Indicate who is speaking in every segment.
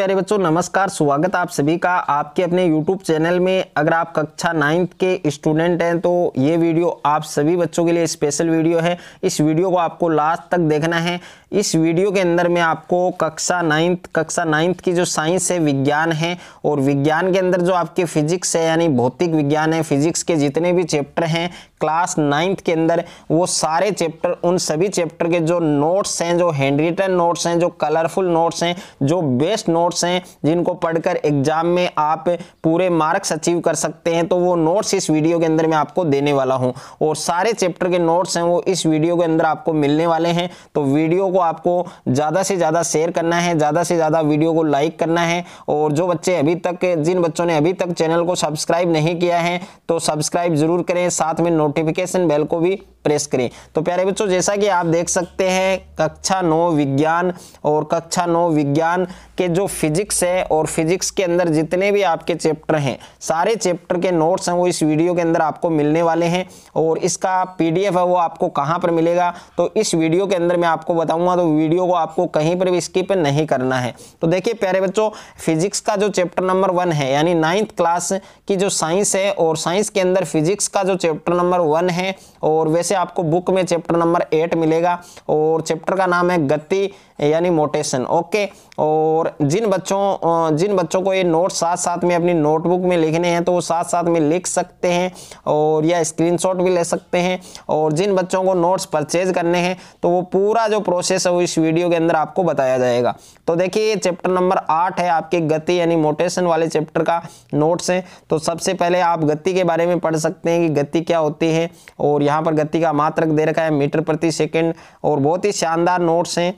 Speaker 1: प्यारे बच्चों नमस्कार, स्वागत आप सभी का आपके अपने YouTube चैनल में। अगर आप कक्षा 9th के स्टूडेंट हैं तो ये वीडियो आप सभी बच्चों के लिए स्पेशल वीडियो है। इस वीडियो को आपको लास्ट तक देखना है। इस वीडियो के अंदर मैं आपको कक्षा 9th की जो साइंस है, विज्ञान है, और विज्ञान के अंदर जो आपके फिजिक्स है यानी भौतिक विज्ञान है, फिजिक्स के जितने भी चैप्टर हैं क्लास 9th के अंदर, वो सारे चैप्टर, उन सभी चैप्टर के जो नोट्स हैं, जो हैंड रिटन नोट्स हैं, जो कलरफुल नोट्स हैं, जो बेस्ट नोट्स हैं, जिनको पढ़कर एग्जाम में आप पूरे मार्क्स अचीव कर सकते हैं, तो वो नोट्स इस वीडियो के अंदर मैं आपको देने वाला हूं। और सारे चैप्टर के नोट्स हैं वो इस वीडियो के अंदर आपको मिलने वाले हैं। तो वीडियो को आपको ज़्यादा से ज़्यादा शेयर करना है, ज़्यादा से ज़्यादा वीडियो को लाइक करना है। और जो बच्चे जिन बच्चों ने अभी तक चैनल को सब्सक्राइब नहीं किया है तो सब्सक्राइब जरूर करें, साथ में नोटिफिकेशन बेल को भी प्रेस करें। तो प्यारे बच्चों, जैसा कि आप देख सकते हैं कक्षा 9 विज्ञान और कक्षा 9 विज्ञान के जो फिजिक्स है और फिजिक्स के अंदर जितने भी आपके चैप्टर हैं, सारे चैप्टर के नोट्स हैं वो इस वीडियो के अंदर आपको मिलने वाले हैं। और इसका पीडीएफ है वो आपको कहां पर मिलेगा तो इस वीडियो के अंदर मैं आपको बताऊंगा, तो वीडियो को आपको कहीं पर भी स्किप नहीं करना है। तो देखिए प्यारे बच्चों, फिजिक्स का जो चैप्टर नंबर 1 है यानी 9th क्लास की जो साइंस है, और साइंस के अंदर फिजिक्स का जो चैप्टर नंबर 1 है, और वैसे आपको बुक में चैप्टर नंबर 8 मिलेगा और चैप्टर का नाम है गति यानी मोटेशन। ओके, और जिन बच्चों को ये नोट साथ साथ में अपनी नोटबुक में लिखने हैं तो वो साथ साथ में लिख सकते हैं और या स्क्रीनशॉट भी ले सकते हैं। और जिन बच्चों को नोट्स परचेज करने हैं तो वो पूरा जो प्रोसेस है वो इस वीडियो के अंदर आपको बताया जाएगा। तो देखिए ये चैप्टर नंबर 8 है आपके गति यानी मोटेशन वाले चैप्टर का नोट्स है। तो सबसे पहले आप गति के बारे में पढ़ सकते हैं कि गति क्या होती है, और यहाँ पर गति का मात्रक दे रखा है मीटर प्रति सेकेंड, और बहुत ही शानदार नोट्स हैं।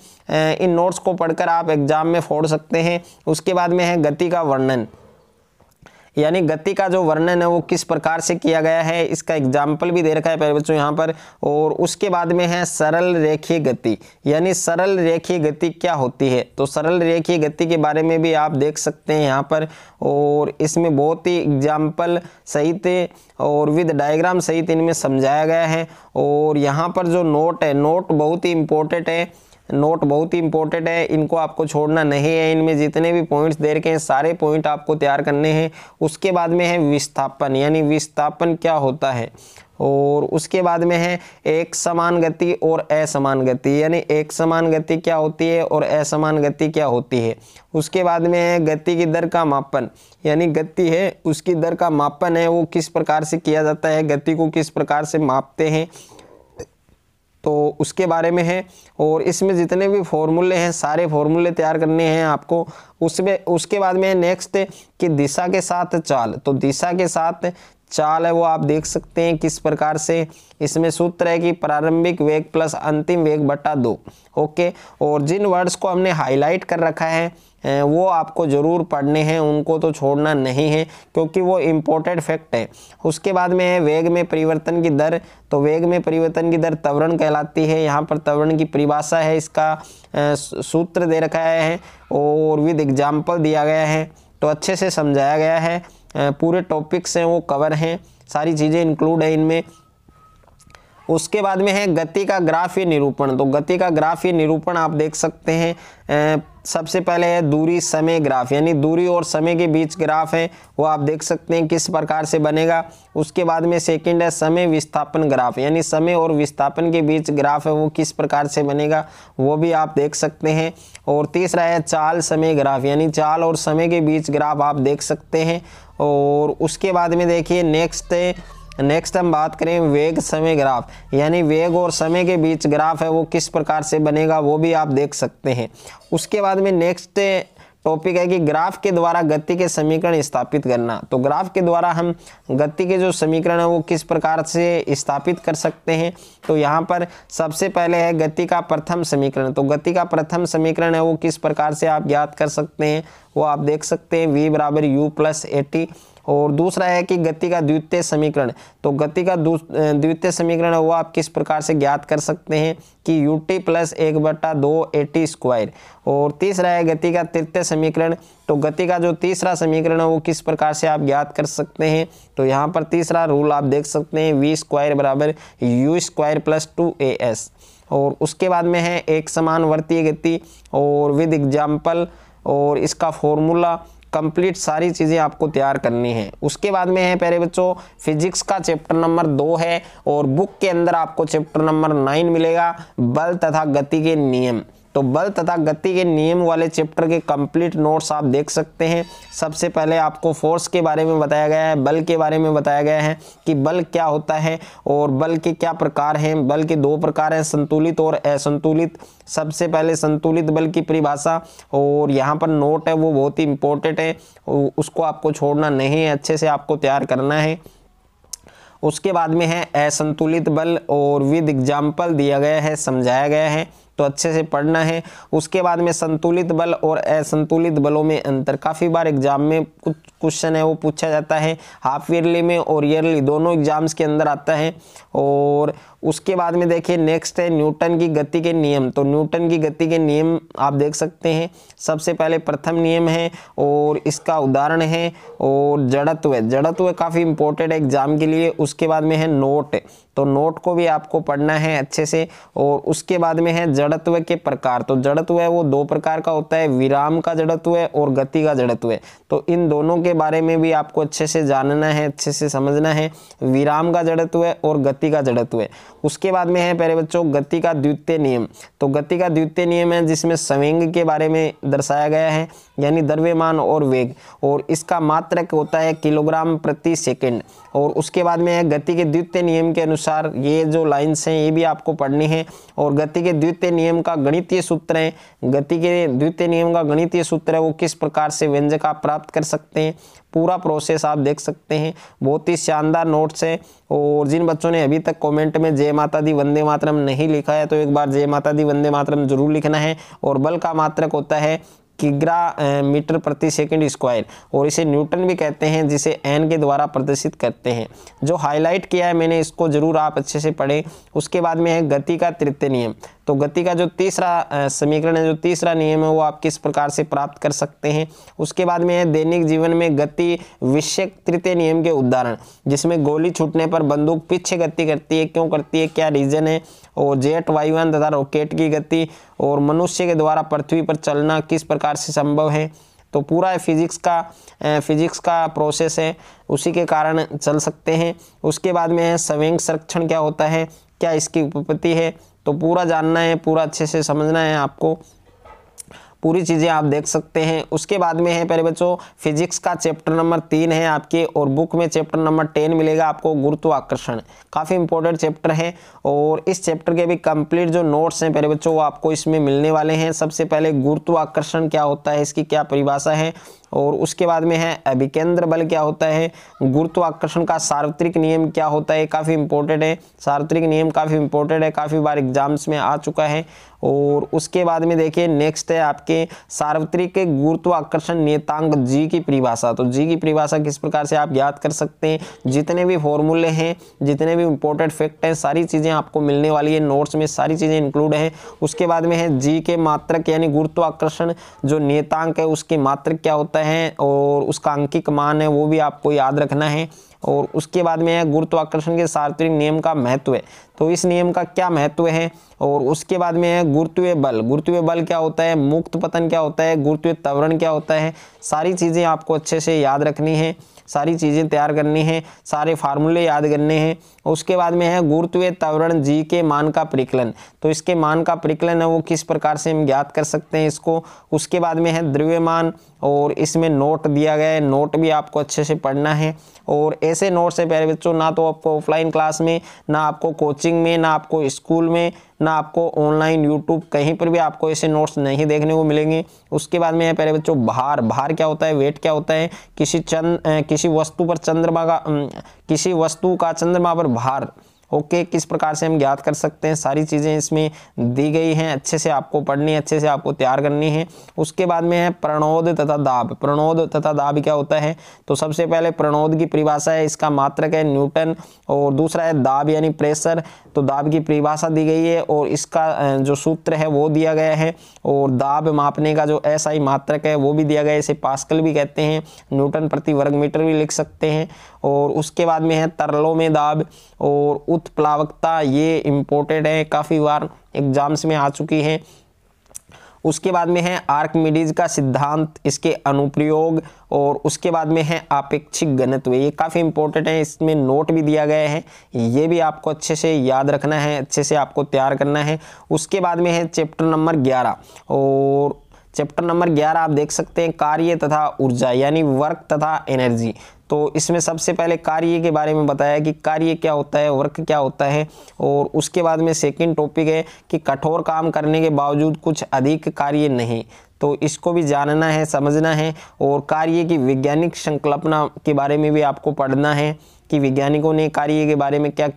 Speaker 1: इन नोट्स को पढ़कर आप एग्जाम में फोड़ सकते हैं। उसके बाद में है गति का वर्णन, यानी गति का जो वर्णन है वो किस प्रकार से किया गया है, इसका एग्जाम्पल भी दे रखा है प्यारे बच्चों यहाँ पर। और उसके बाद में है सरल रेखीय गति, यानी सरल रेखीय गति क्या होती है, तो सरल रेखीय गति के बारे में भी आप देख सकते हैं यहाँ पर। और इसमें बहुत ही एग्जाम्पल सहित और विद डायग्राम सहित इनमें समझाया गया है। और यहाँ पर जो नोट है, नोट बहुत ही इंपॉर्टेंट है, इनको आपको छोड़ना नहीं है। इनमें जितने भी पॉइंट्स दे रखे हैं सारे पॉइंट आपको तैयार करने हैं। उसके बाद में है विस्थापन, यानी विस्थापन क्या होता है। और उसके बाद में है एक समान गति और असमान गति, यानी एक समान गति क्या होती है और असमान गति क्या होती है। उसके बाद में है गति की दर का मापन, यानी गति है उसकी दर का मापन है वो किस प्रकार से किया जाता है, गति को किस प्रकार से मापते हैं, तो उसके बारे में है। और इसमें जितने भी फॉर्मूले हैं सारे फॉर्मूले तैयार करने हैं आपको। उसके बाद में नेक्स्ट कि दिशा के साथ चाल, तो दिशा के साथ चाल है वो आप देख सकते हैं किस प्रकार से। इसमें सूत्र है कि प्रारंभिक वेग प्लस अंतिम वेग बटा 2। ओके, और जिन वर्ड्स को हमने हाईलाइट कर रखा है वो आपको ज़रूर पढ़ने हैं, उनको तो छोड़ना नहीं है क्योंकि वो इम्पोर्टेंट फैक्ट है। उसके बाद में है वेग में परिवर्तन की दर, तो वेग में परिवर्तन की दर त्वरण कहलाती है। यहाँ पर त्वरण की परिभाषा है, इसका सूत्र दे रखा है और विद एग्जाम्पल दिया गया है, तो अच्छे से समझाया गया है। पूरे टॉपिक्स हैं वो कवर हैं, सारी चीज़ें इंक्लूड है इनमें। उसके बाद में है गति का ग्राफीय निरूपण, तो गति का ग्राफीय निरूपण आप देख सकते हैं। सबसे पहले है दूरी समय ग्राफ, यानी दूरी और समय के बीच ग्राफ है वो आप देख सकते हैं किस प्रकार से बनेगा। उसके बाद में सेकंड है समय विस्थापन ग्राफ, यानी समय और विस्थापन के बीच ग्राफ है वो किस प्रकार से बनेगा वो भी आप देख सकते हैं। और तीसरा है चाल समय ग्राफ, यानी चाल और समय के बीच ग्राफ आप देख सकते हैं। और उसके बाद में देखिए नेक्स्ट हम बात करें वेग समय ग्राफ, यानी वेग और समय के बीच ग्राफ है वो किस प्रकार से बनेगा वो भी आप देख सकते हैं। उसके बाद में नेक्स्ट टॉपिक है कि ग्राफ के द्वारा गति के समीकरण स्थापित करना, तो ग्राफ के द्वारा हम गति के जो समीकरण है वो किस प्रकार से स्थापित कर सकते हैं। तो यहाँ पर सबसे पहले है गति का प्रथम समीकरण, तो गति का प्रथम समीकरण है वो किस प्रकार से आप ज्ञात कर सकते हैं वो आप देख सकते हैं, v बराबर u प्लस AT। और दूसरा है कि गति का द्वितीय समीकरण, तो गति का द्वितीय समीकरण है वो आप किस प्रकार से ज्ञात कर सकते हैं कि ut प्लस 1/2 AT स्क्वायर। और तीसरा है गति का तृतीय समीकरण, तो गति का जो तीसरा समीकरण है वो किस प्रकार से आप ज्ञात कर सकते हैं। तो यहाँ पर तीसरा रूल आप देख सकते हैं, v स्क्वायर बराबर u स्क्वायर प्लस 2as। और उसके बाद में है एक समान वर्तीय गति और विद एग्जाम्पल, और इसका फॉर्मूला कंप्लीट सारी चीज़ें आपको तैयार करनी है। उसके बाद में है प्यारे बच्चों फिजिक्स का चैप्टर नंबर 2 है और बुक के अंदर आपको चैप्टर नंबर 9 मिलेगा, बल तथा गति के नियम। तो बल तथा गति के नियम वाले चैप्टर के कंप्लीट नोट्स आप देख सकते हैं। सबसे पहले आपको फोर्स के बारे में बताया गया है, बल के बारे में बताया गया है कि बल क्या होता है और बल के क्या प्रकार हैं। बल के 2 प्रकार हैं, संतुलित और असंतुलित। सबसे पहले संतुलित बल की परिभाषा, और यहाँ पर नोट है वो बहुत ही इंपॉर्टेंट है, उसको आपको छोड़ना नहीं है, अच्छे से आपको तैयार करना है। उसके बाद में है असंतुलित बल और विद एग्जाम्पल दिया गया है, समझाया गया है, तो अच्छे से पढ़ना है। उसके बाद में संतुलित बल और असंतुलित बलों में अंतर, काफ़ी बार एग्जाम में कुछ क्वेश्चन है वो पूछा जाता है, हाफ ईयरली में और ईयरली दोनों एग्जाम्स के अंदर आता है। और उसके बाद में देखिए नेक्स्ट है न्यूटन की गति के नियम। तो न्यूटन की गति के नियम आप देख सकते हैं। सबसे पहले प्रथम नियम है और इसका उदाहरण है, और जड़त्व, जड़त्व काफ़ी इंपॉर्टेंट है एग्जाम के लिए। उसके बाद में है नोट, तो नोट को भी आपको पढ़ना है अच्छे से। और उसके बाद में है जड़त्व के प्रकार। तो जड़त्व है वो 2 प्रकार का होता है, विराम का जड़त्व है और गति का जड़त्व है। तो इन दोनों के बारे में भी आपको अच्छे से जानना है, अच्छे से समझना है, विराम का जड़त्व है और गति का जड़त्व है। उसके बाद में है प्यारे बच्चों गति का द्वितीय नियम। तो गति का द्वितीय नियम है जिसमें संवेग के बारे में दर्शाया गया है, यानी द्रव्यमान और वेग, और इसका मात्रक होता है किलोग्राम प्रति सेकंड। और उसके बाद में है गति के द्वितीय नियम के अनुसार ये जो लाइन्स हैं ये भी आपको पढ़नी है। और गति के द्वितीय नियम का गणितीय सूत्र है, गति के द्वितीय नियम का गणितीय सूत्र है वो किस प्रकार से व्यंजक आप प्राप्त कर सकते हैं, पूरा प्रोसेस आप देख सकते हैं। बहुत ही शानदार नोट्स है। और जिन बच्चों ने अभी तक कमेंट में जय माता दी वंदे मातरम नहीं लिखा है तो एक बार जय माता दी वंदे मातरम जरूर लिखना है। और बल का मात्रक होता है किग्रा मीटर प्रति सेकंड स्क्वायर, और इसे न्यूटन भी कहते हैं जिसे एन के द्वारा प्रदर्शित करते हैं। जो हाईलाइट किया है मैंने इसको जरूर आप अच्छे से पढ़ें। उसके बाद में है गति का तृतीय नियम। तो गति का जो तीसरा समीकरण है, जो तीसरा नियम है वो आप किस प्रकार से प्राप्त कर सकते हैं। उसके बाद में है दैनिक जीवन में गति विषयक तृतीय नियम के उदाहरण, जिसमें गोली छूटने पर बंदूक पीछे गति करती है, क्यों करती है, क्या रीजन है। और जेट वायुयान तथा रॉकेट की गति, और मनुष्य के द्वारा पृथ्वी पर चलना किस प्रकार से संभव है। तो पूरा फिजिक्स का प्रोसेस है, उसी के कारण चल सकते हैं। उसके बाद में है संवेग संरक्षण क्या होता है, क्या इसकी उत्पत्ति है, तो पूरा जानना है, पूरा अच्छे से समझना है आपको, पूरी चीज़ें आप देख सकते हैं। उसके बाद में है प्यारे बच्चों फिजिक्स का चैप्टर नंबर 3 है आपके, और बुक में चैप्टर नंबर 10 मिलेगा आपको, गुरुत्वाकर्षण। काफ़ी इंपॉर्टेंट चैप्टर है और इस चैप्टर के भी कंप्लीट जो नोट्स हैं प्यारे बच्चों वो आपको इसमें मिलने वाले हैं। सबसे पहले गुरुत्वाकर्षण क्या होता है, इसकी क्या परिभाषा है, और उसके बाद में है अभिकेंद्र बल क्या होता है, गुरुत्वाकर्षण का सार्वत्रिक नियम क्या होता है, काफ़ी इंपॉर्टेंट है। सार्वत्रिक नियम काफ़ी इंपॉर्टेंट है, काफ़ी बार एग्जाम्स में आ चुका है। और उसके बाद में देखिए नेक्स्ट है आपके सार्वत्रिक गुरुत्वाकर्षण नियतांक जी की परिभाषा। तो जी की परिभाषा किस प्रकार से आप याद कर सकते हैं, जितने भी फॉर्मूले हैं, जितने भी इंपॉर्टेंट फैक्ट हैं, सारी चीज़ें आपको मिलने वाली है, नोट्स में सारी चीज़ें इंक्लूड है। उसके बाद में है जी के मात्रक, यानी गुरुत्वाकर्षण जो नियतांक है उसके मात्रक क्या होता है और उसका अंकिक मान है वो भी आपको याद रखना है। और उसके बाद में है गुरुत्वाकर्षण के सार्वत्रिक नियम का महत्व है, तो इस नियम का क्या महत्व है। और उसके बाद में है गुरुत्वीय बल, गुरुत्वीय बल क्या होता है, मुक्त पतन क्या होता है, गुरुत्वीय त्वरण क्या होता है, सारी चीज़ें आपको अच्छे से याद रखनी है, सारी चीज़ें तैयार करनी है, सारे फार्मूले याद करने हैं। उसके बाद में है गुरुत्वीय त्वरण जी के मान का परिकलन, तो इसके मान का परिकलन है वो किस प्रकार से हम ज्ञात कर सकते हैं इसको। उसके बाद में है द्रव्यमान, और इसमें नोट दिया गया है, नोट भी आपको अच्छे से पढ़ना है। और ऐसे नोट्स है प्यारे बच्चों, ना तो आपको ऑफलाइन क्लास में, ना आपको कोचिंग में, ना आपको स्कूल में, ना आपको ऑनलाइन यूट्यूब कहीं पर भी आपको ऐसे नोट्स नहीं देखने को मिलेंगे। उसके बाद में है प्यारे बच्चों भार, भार क्या होता है, वेट क्या होता है, किसी वस्तु पर किसी वस्तु का चंद्रमा पर भार, ओके, किस प्रकार से हम ज्ञात कर सकते हैं, सारी चीज़ें इसमें दी गई हैं, अच्छे से आपको पढ़नी है, अच्छे से आपको तैयार करनी है। उसके बाद में है प्रणोद तथा दाब, प्रणोद तथा दाब क्या होता है, तो सबसे पहले प्रणोद की परिभाषा है, इसका मात्रक है न्यूटन, और दूसरा है दाब यानी प्रेशर, तो दाब की परिभाषा दी गई है और इसका जो सूत्र है वो दिया गया है, और दाब मापने का जो SI मात्रक है वो भी दिया गया है, इसे पास्कल भी कहते हैं, न्यूटन प्रति वर्ग मीटर भी लिख सकते हैं। और उसके बाद में है तरलों में दाब और उत्प्लावकता, ये इम्पोर्टेंट है, काफ़ी बार एग्जाम्स में आ चुकी है। उसके बाद में है आर्किमिडीज का सिद्धांत, इसके अनुप्रयोग, और उसके बाद में है आपेक्षिक घनत्व। ये काफ़ी इंपॉर्टेंट है, इसमें नोट भी दिया गया है, ये भी आपको अच्छे से याद रखना है, अच्छे से आपको तैयार करना है। उसके बाद में है चैप्टर नंबर 11, और चैप्टर नंबर 11 आप देख सकते हैं कार्य तथा ऊर्जा यानी वर्क तथा एनर्जी। तो इसमें सबसे पहले कार्य के बारे में बताया कि कार्य क्या होता है, वर्क क्या होता है, और उसके बाद में सेकंड टॉपिक है कि कठोर काम करने के बावजूद कुछ अधिक कार्य नहीं, तो इसको भी जानना है, समझना है। और कार्य की वैज्ञानिक संकल्पना के बारे में भी आपको पढ़ना है कि वैज्ञानिकों ने कार्य के बारे में क्या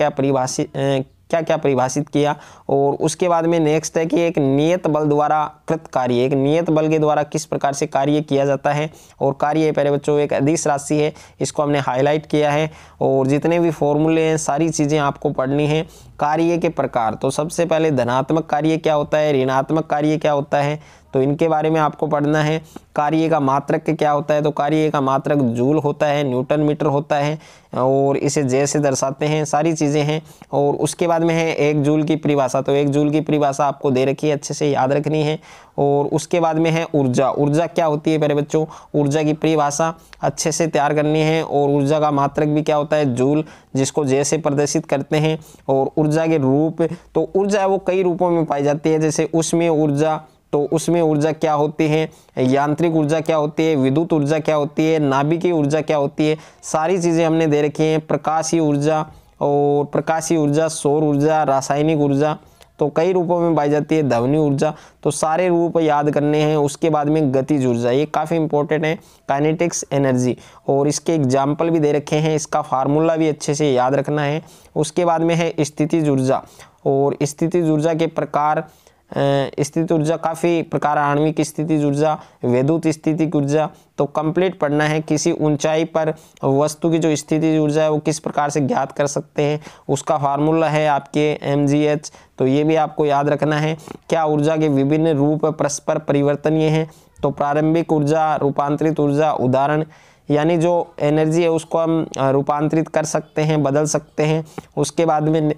Speaker 1: क्या परिभाषित किया। और उसके बाद में नेक्स्ट है कि एक नियत बल द्वारा कृत कार्य, एक नियत बल के द्वारा किस प्रकार से कार्य किया जाता है। और कार्य प्यारे बच्चों एक अदिश राशि है, इसको हमने हाईलाइट किया है, और जितने भी फॉर्मूले हैं सारी चीज़ें आपको पढ़नी है। कार्य के प्रकार, तो सबसे पहले धनात्मक कार्य क्या होता है, ऋणात्मक कार्य क्या होता है, तो इनके बारे में आपको पढ़ना है। कार्य का मात्रक क्या होता है, तो कार्य का मात्रक जूल होता है, न्यूटन मीटर होता है, और इसे जे से दर्शाते हैं, सारी चीज़ें हैं। और उसके बाद में है एक जूल की परिभाषा, तो एक जूल की परिभाषा आपको दे रखी है, अच्छे से याद रखनी है। और उसके बाद में है ऊर्जा, ऊर्जा क्या होती है प्यारे बच्चों, ऊर्जा की परिभाषा अच्छे से तैयार करनी है। और ऊर्जा का मात्रक भी क्या होता है, जूल, जिसको जे से प्रदर्शित करते हैं। और ऊर्जा के रूप, तो ऊर्जा वो कई रूपों में पाई जाती है, जैसे उसमें ऊर्जा, तो उसमें ऊर्जा क्या होती है, यांत्रिक ऊर्जा क्या होती है, विद्युत ऊर्जा क्या होती है, नाभिकीय ऊर्जा क्या होती है, सारी चीज़ें हमने दे रखी हैं। प्रकाशीय ऊर्जा, और प्रकाशीय ऊर्जा, सौर ऊर्जा, रासायनिक ऊर्जा, तो कई रूपों में पाई जाती है। ध्वनि ऊर्जा, तो सारे रूप याद करने हैं। उसके बाद में गतिज ऊर्जा, ये काफ़ी इंपॉर्टेंट है, काइनेटिक्स एनर्जी, और इसके एग्जाम्पल भी दे रखे हैं, इसका फार्मूला भी अच्छे से याद रखना है। उसके बाद में है स्थितिज ऊर्जा, और स्थितिज ऊर्जा के प्रकार, स्थिति ऊर्जा काफ़ी प्रकार, आणविक स्थितिज ऊर्जा, विद्युत स्थितिज ऊर्जा, तो कंप्लीट पढ़ना है। किसी ऊंचाई पर वस्तु की जो स्थितिज ऊर्जा है वो किस प्रकार से ज्ञात कर सकते हैं, उसका फार्मूला है आपके mgh, तो ये भी आपको याद रखना है। क्या ऊर्जा के विभिन्न रूप परस्पर परिवर्तनीय हैं, तो प्रारंभिक ऊर्जा, रूपांतरित ऊर्जा, उदाहरण यानी जो एनर्जी है उसको हम रूपांतरित कर सकते हैं, बदल सकते हैं। उसके बाद में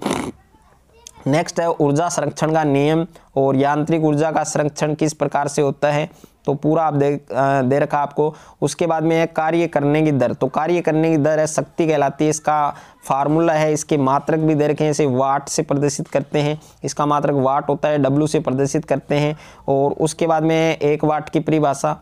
Speaker 1: नेक्स्ट है ऊर्जा संरक्षण का नियम, और यांत्रिक ऊर्जा का संरक्षण किस प्रकार से होता है, तो पूरा आप दे रखा आपको। उसके बाद में है कार्य करने की दर, तो कार्य करने की दर है शक्ति कहलाती है, इसका फार्मूला है, इसके मात्रक भी दे रखे हैं, इसे वाट से प्रदर्शित करते हैं, इसका मात्रक वाट होता है, डब्ल्यू से प्रदर्शित करते हैं। और उसके बाद में 1 वाट की परिभाषा,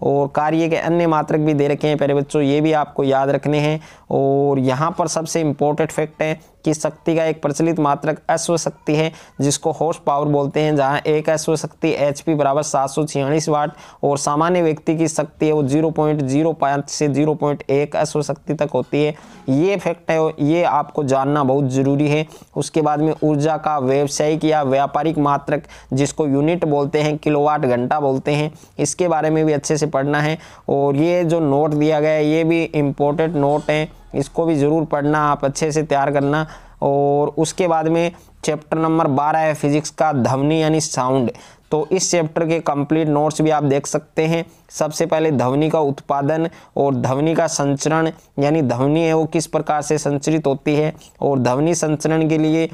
Speaker 1: और कार्य के अन्य मात्रक भी दे रखे हैं प्यारे बच्चों, ये भी आपको याद रखने हैं। और यहाँ पर सबसे इम्पोर्टेंट फैक्ट है कि शक्ति का एक प्रचलित मात्रक अश्व शक्ति है, जिसको हॉर्स पावर बोलते हैं, जहाँ एक अश्व शक्ति HP बराबर 746 वाट, और सामान्य व्यक्ति की शक्ति है वो 0.05 से 0.1 अश्व शक्ति तक होती है। ये फैक्ट है, ये आपको जानना बहुत ज़रूरी है। उसके बाद में ऊर्जा का व्यावसायिक या व्यापारिक मात्रक, जिसको यूनिट बोलते हैं, किलोवाट घंटा बोलते हैं, इसके बारे में भी अच्छे से पढ़ना है। और ये जो नोट दिया गया है ये भी इम्पोर्टेंट नोट है, इसको भी ज़रूर पढ़ना, आप अच्छे से तैयार करना। और उसके बाद में चैप्टर नंबर 12 है फिजिक्स का ध्वनि यानी साउंड, तो इस चैप्टर के कंप्लीट नोट्स भी आप देख सकते हैं। सबसे पहले ध्वनि का उत्पादन और ध्वनि का संचरण, यानी ध्वनि है वो किस प्रकार से संचरित होती है, और ध्वनि संचरण के लिए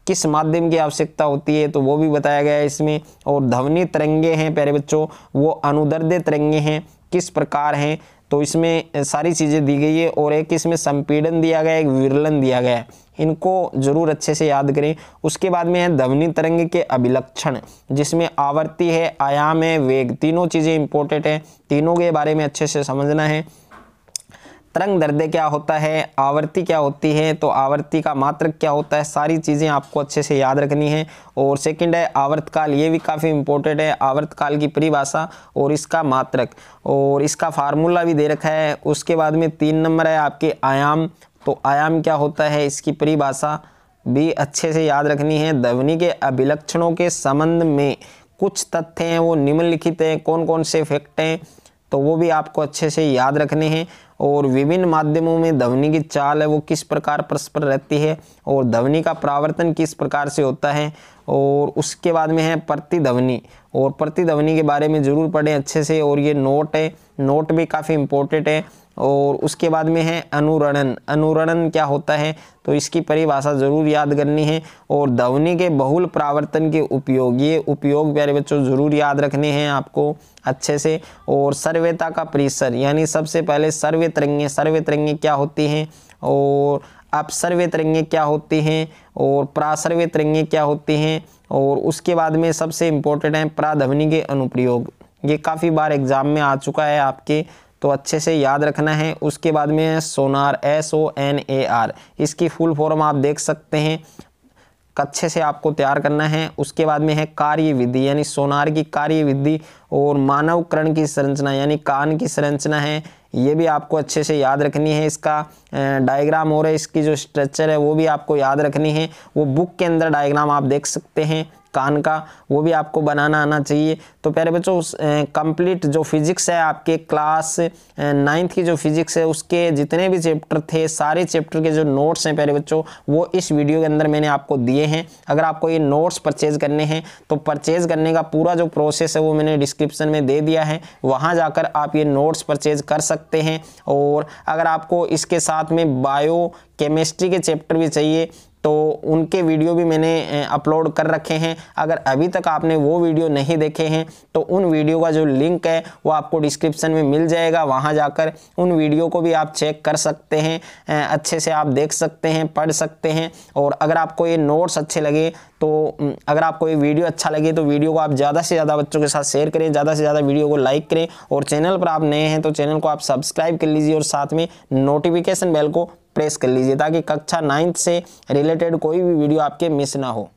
Speaker 1: किस माध्यम की आवश्यकता होती है, तो वो भी बताया गया है इसमें। और ध्वनि तरंगे हैं प्यारे बच्चों, वो अनुदैर्ध्य तरंगे हैं, किस प्रकार हैं, तो इसमें सारी चीज़ें दी गई है। और एक इसमें संपीड़न दिया गया है, एक विरलन दिया गया है, इनको जरूर अच्छे से याद करें। उसके बाद में है ध्वनि तरंग के अभिलक्षण, जिसमें आवर्ती है, आयाम है, वेग, तीनों चीज़ें इंपॉर्टेंट है, तीनों के बारे में अच्छे से समझना है। तरंग दैर्ध्य क्या होता है, आवर्ती क्या होती है, तो आवर्ती का मात्रक क्या होता है, सारी चीज़ें आपको अच्छे से याद रखनी है। और सेकंड है आवर्तकाल, ये भी काफ़ी इंपॉर्टेंट है, आवर्तकाल की परिभाषा और इसका मात्रक, और इसका फार्मूला भी दे रखा है। उसके बाद में 3 नंबर है आपके आयाम, तो आयाम क्या होता है, इसकी परिभाषा भी अच्छे से याद रखनी है। ध्वनि के अभिलक्षणों के संबंध में कुछ तथ्य हैं वो निम्नलिखित हैं, कौन कौन से फैक्ट हैं, तो वो भी आपको अच्छे से याद रखने हैं। और विभिन्न माध्यमों में ध्वनि की चाल है वो किस प्रकार परस्पर रहती है, और ध्वनि का प्रावर्तन किस प्रकार से होता है। और उसके बाद में है प्रतिध्वनि, और प्रतिध्वनि के बारे में ज़रूर पढ़ें अच्छे से। और ये नोट है, नोट भी काफ़ी इंपॉर्टेंट है, और उसके बाद में है अनुरणन। अनुरणन क्या होता है तो इसकी परिभाषा जरूर याद करनी है। और ध्वनि के बहुल परावर्तन के उपयोग, ये उपयोग प्यारे बच्चों जरूर याद रखने हैं आपको अच्छे से। और सर्वैता का परिसर, यानी सबसे पहले सर्वै तरंगें, सर्वै तरंगें क्या होती हैं और अपसर्वै तरंगें क्या होती हैं और प्रासर्वै तरंगें क्या होती हैं। और उसके बाद में सबसे इम्पोर्टेंट है प्राध्वनि के अनुप्रयोग, ये काफ़ी बार एग्जाम में आ चुका है आपके, तो अच्छे से याद रखना है। उसके बाद में है सोनार, SONAR, इसकी फुल फॉर्म आप देख सकते हैं, अच्छे से आपको तैयार करना है। उसके बाद में है कार्य विधि, यानी सोनार की कार्य विधि। और मानव कर्ण की संरचना, यानी कान की संरचना है, ये भी आपको अच्छे से याद रखनी है। इसका डायग्राम और इसकी जो स्ट्रक्चर है वो भी आपको याद रखनी है। वो बुक के अंदर डायग्राम आप देख सकते हैं कान का, वो भी आपको बनाना आना चाहिए। तो प्यारे बच्चों कंप्लीट जो फिजिक्स है आपके क्लास 9th की जो फिजिक्स है उसके जितने भी चैप्टर थे, सारे चैप्टर के जो नोट्स हैं प्यारे बच्चों वो इस वीडियो के अंदर मैंने आपको दिए हैं। अगर आपको ये नोट्स परचेज करने हैं तो परचेज करने का पूरा जो प्रोसेस है वो मैंने डिस्क्रिप्शन में दे दिया है, वहाँ जाकर आप ये नोट्स परचेज कर सकते हैं। और अगर आपको इसके साथ में बायो केमिस्ट्री के चैप्टर भी चाहिए तो उनके वीडियो भी मैंने अपलोड कर रखे हैं। अगर अभी तक आपने वो वीडियो नहीं देखे हैं तो उन वीडियो का जो लिंक है वो आपको डिस्क्रिप्शन में मिल जाएगा, वहाँ जाकर उन वीडियो को भी आप चेक कर सकते हैं, अच्छे से आप देख सकते हैं, पढ़ सकते हैं। और अगर आपको ये नोट्स अच्छे लगे तो अगर आपको ये वीडियो अच्छा लगे तो वीडियो को आप ज़्यादा से ज़्यादा बच्चों के साथ शेयर करें, ज़्यादा से ज़्यादा वीडियो को लाइक करें। और चैनल पर आप नए हैं तो चैनल को आप सब्सक्राइब कर लीजिए और साथ में नोटिफिकेशन बेल को प्रेस कर लीजिए ताकि कक्षा 9th से रिलेटेड कोई भी वीडियो आपके मिस ना हो।